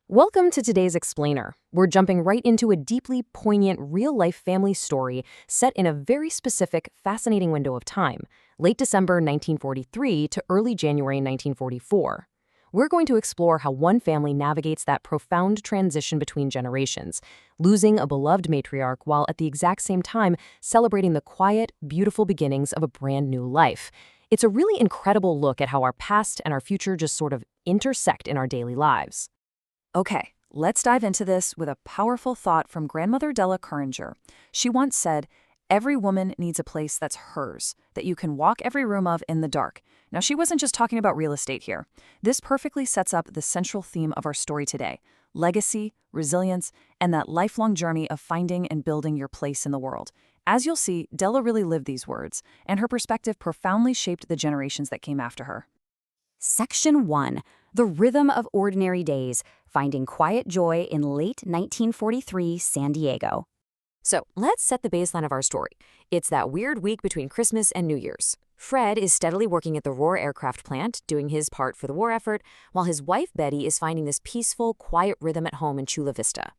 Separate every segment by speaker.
Speaker 1: Welcome to today's Explainer. We're jumping right into a deeply poignant real-life family story set in a very specific, fascinating window of time, late December 1943 to early January 1944. We're going to explore how one family navigates that profound transition between generations, losing a beloved matriarch while at the exact same time celebrating the quiet, beautiful beginnings of a brand new life. It's a really incredible look at how our past and our future just sort of intersect in our daily lives.
Speaker 2: Okay, let's dive into this with a powerful thought from grandmother Della Curringer. She once said, "Every woman needs a place that's hers, that you can walk every room of in the dark." Now, she wasn't just talking about real estate here. This perfectly sets up the central theme of our story today: legacy, resilience, and that lifelong journey of finding and building your place in the world. As you'll see, Della really lived these words, and her perspective profoundly shaped the generations that came after her.
Speaker 3: Section 1. The Rhythm of Ordinary Days, Finding Quiet Joy in Late 1943 San Diego.
Speaker 1: So let's set the baseline of our story. It's that weird week between Christmas and New Year's. Fred is steadily working at the Roar aircraft plant, doing his part for the war effort, while his wife Betty is finding this peaceful, quiet rhythm at home in Chula Vista.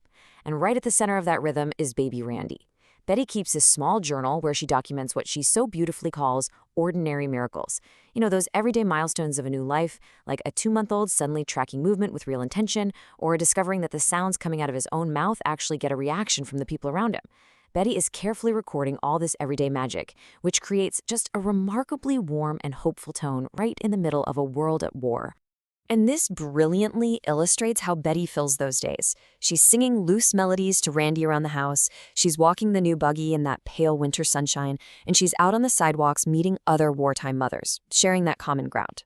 Speaker 1: And right at the center of that rhythm is baby Randy. Betty keeps this small journal where she documents what she so beautifully calls ordinary miracles. You know, those everyday milestones of a new life, like a 2-month-old suddenly tracking movement with real intention, or discovering that the sounds coming out of his own mouth actually get a reaction from the people around him. Betty is carefully recording all this everyday magic, which creates just a remarkably warm and hopeful tone right in the middle of a world at war. And this brilliantly illustrates how Betty fills those days. She's singing loose melodies to Randy around the house, she's walking the new buggy in that pale winter sunshine, and she's out on the sidewalks meeting other wartime mothers, sharing that common ground.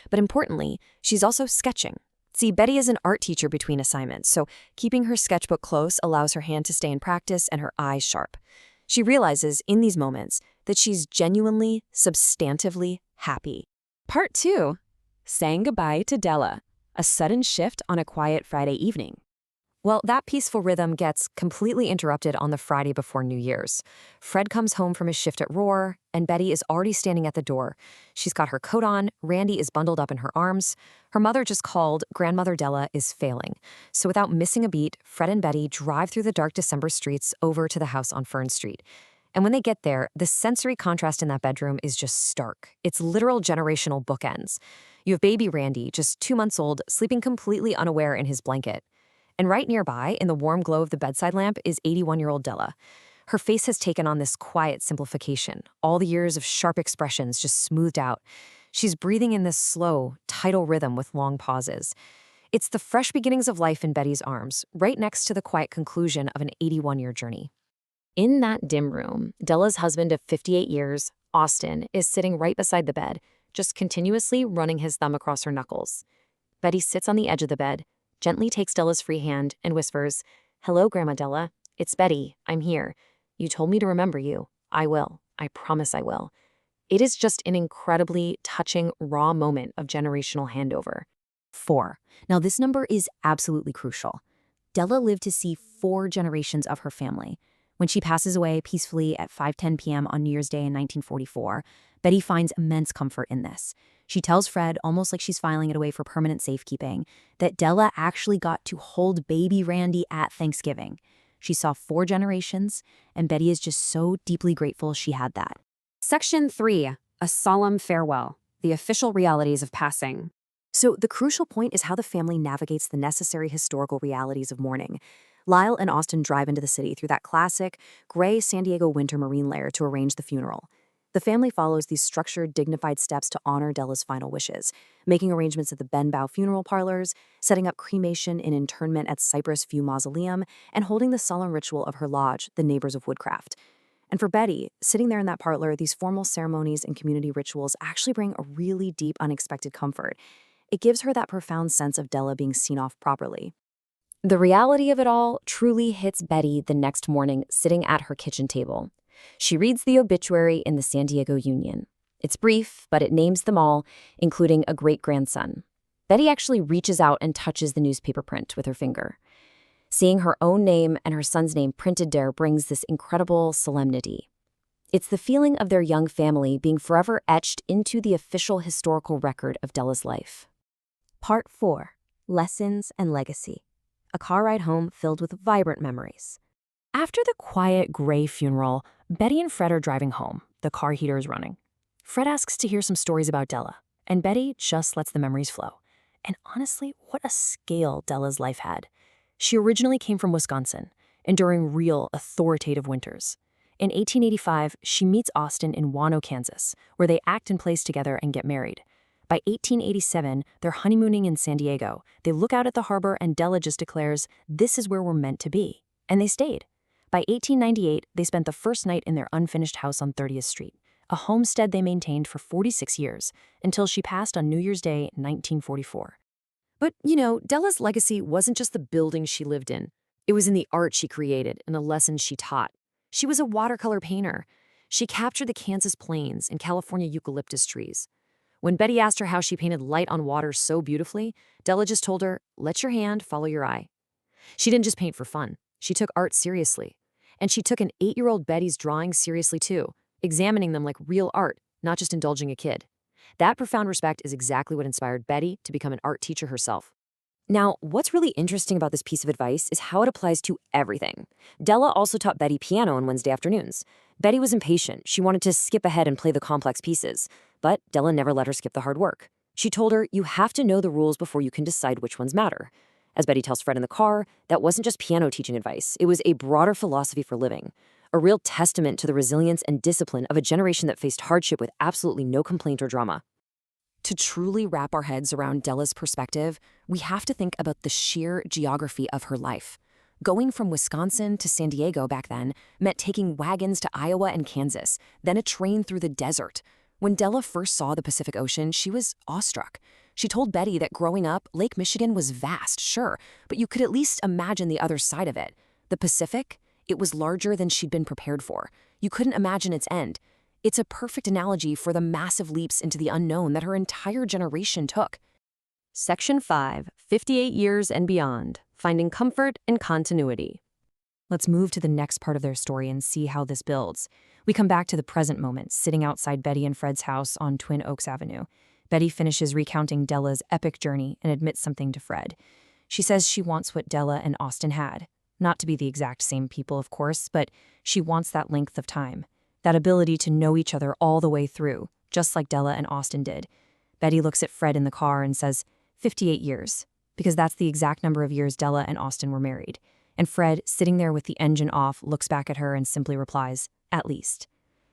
Speaker 1: But importantly, she's also sketching. See, Betty is an art teacher between assignments, so keeping her sketchbook close allows her hand to stay in practice and her eyes sharp. She realizes in these moments that she's genuinely, substantively happy. Part 2. Saying goodbye to Della, a sudden shift on a quiet Friday evening. Well, that peaceful rhythm gets completely interrupted on the Friday before New Year's. Fred comes home from his shift at Roar, and Betty is already standing at the door. She's got her coat on, Randy is bundled up in her arms. Her mother just called, grandmother Della is failing. So without missing a beat, Fred and Betty drive through the dark December streets over to the house on Fern Street. And when they get there, the sensory contrast in that bedroom is just stark. It's literal generational bookends. You have baby Randy, just 2 months old, sleeping completely unaware in his blanket. And right nearby, in the warm glow of the bedside lamp, is 81-year-old Della. Her face has taken on this quiet simplification, all the years of sharp expressions just smoothed out. She's breathing in this slow, tidal rhythm with long pauses. It's the fresh beginnings of life in Betty's arms, right next to the quiet conclusion of an 81-year journey. In that dim room, Della's husband of 58 years, Austin, is sitting right beside the bed, just continuously running his thumb across her knuckles. Betty sits on the edge of the bed, gently takes Della's free hand, and whispers, "Hello, Grandma Della. It's Betty. I'm here. You told me to remember you. I will. I promise I will." It is just an incredibly touching, raw moment of generational handover.
Speaker 3: 4. Now, this number is absolutely crucial. Della lived to see 4 generations of her family. When she passes away peacefully at 5:10 p.m. on New Year's Day in 1944, Betty finds immense comfort in this. She tells Fred, almost like she's filing it away for permanent safekeeping, that Della actually got to hold baby Randy at Thanksgiving. She saw 4 generations, and Betty is just so deeply grateful she had that.
Speaker 4: Section 3. A Solemn Farewell. The Official Realities of Passing.
Speaker 1: So the crucial point is how the family navigates the necessary historical realities of mourning. Lyle and Austin drive into the city through that classic, gray San Diego winter marine layer to arrange the funeral. The family follows these structured, dignified steps to honor Della's final wishes, making arrangements at the Ben Bow funeral parlors, setting up cremation and internment at Cypress View Mausoleum, and holding the solemn ritual of her lodge, the Neighbors of Woodcraft. And for Betty, sitting there in that parlor, these formal ceremonies and community rituals actually bring a really deep, unexpected comfort. It gives her that profound sense of Della being seen off properly. The reality of it all truly hits Betty the next morning sitting at her kitchen table. She reads the obituary in the San Diego Union. It's brief, but it names them all, including a great-grandson. Betty actually reaches out and touches the newspaper print with her finger. Seeing her own name and her son's name printed there brings this incredible solemnity. It's the feeling of their young family being forever etched into the official historical record of Della's life.
Speaker 3: Part 4. Lessons and Legacy. a car ride home filled with vibrant memories.
Speaker 2: After the quiet, gray funeral, Betty and Fred are driving home. The car heater is running. Fred asks to hear some stories about Della, and Betty just lets the memories flow. And honestly, what a scale Della's life had. She originally came from Wisconsin, enduring real, authoritative winters. In 1885, she meets Austin in Wano, Kansas, where they act and place together and get married. By 1887, they're honeymooning in San Diego. They look out at the harbor and Della just declares, "This is where we're meant to be." And they stayed. By 1898, they spent the first night in their unfinished house on 30th Street, a homestead they maintained for 46 years, until she passed on New Year's Day, 1944.
Speaker 1: But, Della's legacy wasn't just the building she lived in. It was in the art she created and the lessons she taught. She was a watercolor painter. She captured the Kansas plains and California eucalyptus trees. When Betty asked her how she painted light on water so beautifully, Della just told her, "Let your hand follow your eye." She didn't just paint for fun. She took art seriously. And she took an 8-year-old Betty's drawings seriously too, examining them like real art, not just indulging a kid. That profound respect is exactly what inspired Betty to become an art teacher herself. Now, what's really interesting about this piece of advice is how it applies to everything. Della also taught Betty piano on Wednesday afternoons. Betty was impatient. She wanted to skip ahead and play the complex pieces. But Della never let her skip the hard work. She told her, "You have to know the rules before you can decide which ones matter." As Betty tells Fred in the car, that wasn't just piano teaching advice. It was a broader philosophy for living, a real testament to the resilience and discipline of a generation that faced hardship with absolutely no complaint or drama. To truly wrap our heads around Della's perspective, we have to think about the sheer geography of her life. Going from Wisconsin to San Diego back then meant taking wagons to Iowa and Kansas, then a train through the desert. When Della first saw the Pacific Ocean, she was awestruck. She told Betty that growing up, Lake Michigan was vast, sure, but you could at least imagine the other side of it. The Pacific, it was larger than she'd been prepared for. You couldn't imagine its end. It's a perfect analogy for the massive leaps into the unknown that her entire generation took. Section 5, 58 Years and Beyond, Finding Comfort in Continuity.
Speaker 2: Let's move to the next part of their story and see how this builds. We come back to the present moment, sitting outside Betty and Fred's house on Twin Oaks Avenue. Betty finishes recounting Della's epic journey and admits something to Fred. She says she wants what Della and Austin had. Not to be the exact same people, of course, but she wants that length of time, that ability to know each other all the way through, just like Della and Austin did. Betty looks at Fred in the car and says, 58 years, because that's the exact number of years Della and Austin were married. And Fred, sitting there with the engine off, looks back at her and simply replies, "At least."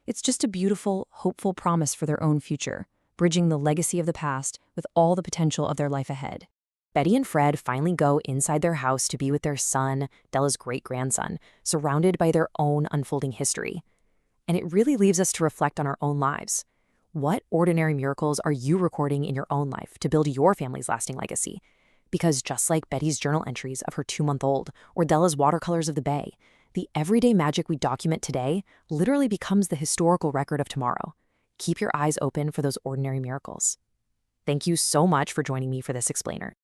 Speaker 2: It's just a beautiful, hopeful promise for their own future, bridging the legacy of the past with all the potential of their life ahead.
Speaker 1: Betty and Fred finally go inside their house to be with their son, Della's great-grandson, surrounded by their own unfolding history. And it really leaves us to reflect on our own lives. What ordinary miracles are you recording in your own life to build your family's lasting legacy? Because just like Betty's journal entries of her 2-month-old or Della's watercolors of the bay, the everyday magic we document today literally becomes the historical record of tomorrow. Keep your eyes open for those ordinary miracles. Thank you so much for joining me for this explainer.